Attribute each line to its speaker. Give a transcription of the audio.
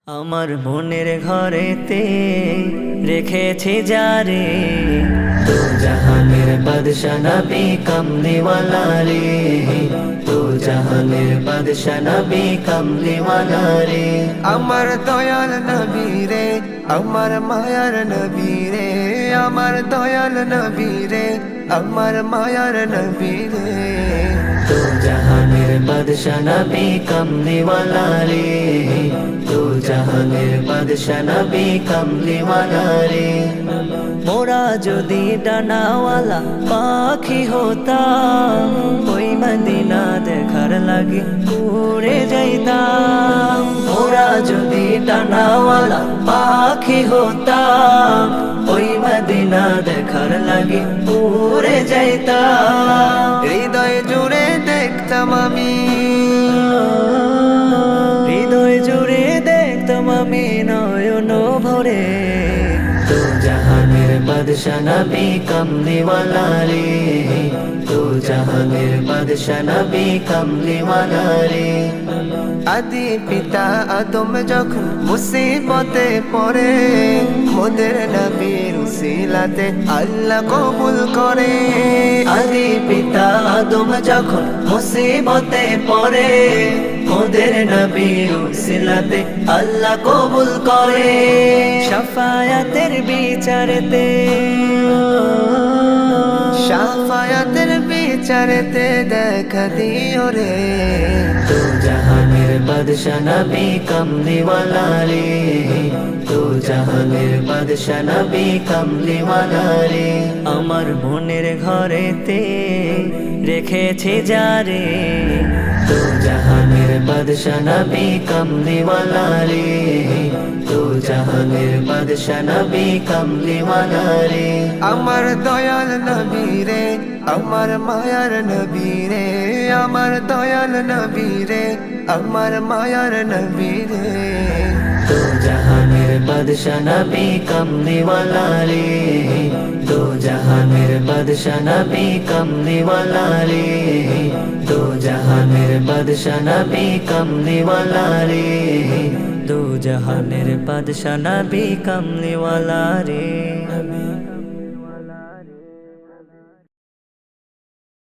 Speaker 1: আমার মনের ঘরেতে রেখেছি যারে, তো জাহানের বাদশা নবী কমলিওয়ালা রে, তো জাহানের বাদশা নবী কমলিওয়ালা রে।
Speaker 2: আমার দয়াল নবী রে, আমার মায়ার নবী রে, আমার দয়াল নবী রে, আমার মায়ার নবী রে।
Speaker 1: তো জাহানের বাদশা নবী কমলিওয়ালা রে, তো জাহানের বাদশা নবী কমলিওয়ালা রে। মোরা যদি ডানাওয়ালা পাখি হতাম, ওই মদিনা দেখার লাগে উড়ে যাইতাম। মোরা যদি ডানাওয়ালা পাখি হতাম, ওই মদিনা দেখার লাগে উড়ে যাইতাম।
Speaker 2: হৃদয় জুড়ে দেখতাম আমি,
Speaker 1: হৃদয় জুড়ে দেখতাম আমি নয়ন ভরে। তো জাহানের বাদশা নবী কমলিওয়ালা রে, তো জাহানের বাদশা নবী কমলিওয়ালা রে।
Speaker 2: আদি পিতা আদম যখন মুসিবতে পড়ে, মোদের নবীর উসিলাতে আল্লাহ কবুল করে।
Speaker 1: আদি পিতা আদম যখন মুসিবতে পড়ে, মোদের নবীর উসিলাতে আল্লাহ কবুল করে। শাফায়াতের বিচারেতে,
Speaker 2: শাফায়াতের বিচারেতে দেখা দিও রে।
Speaker 1: তো জাহানের বাদশা নবী কমলিওয়ালা রে, তো জাহানের বাদশা নবী কমলিওয়ালা রে। আমার মনের ঘরেতে রেখেছি যারে, তো জাহানের বাদশা নবী কমলিওয়ালা রে, তো জাহানের বাদশা নবী কমলিওয়ালা রে।
Speaker 2: আমার দয়াল নবী রে, আমার মায়ার নবী রে, আমার দয়াল নবী রে, আমার মায়ার নবী রে।
Speaker 1: তো জাহানের বাদশা নবী কমলিওয়ালা রে, তো জাহানের বাদশা নবী কমলিওয়ালা রে, তো জাহানের বাদশা নবী কমলিওয়ালা রে, তো জাহানের বাদশা নবী কমলিওয়ালা রে।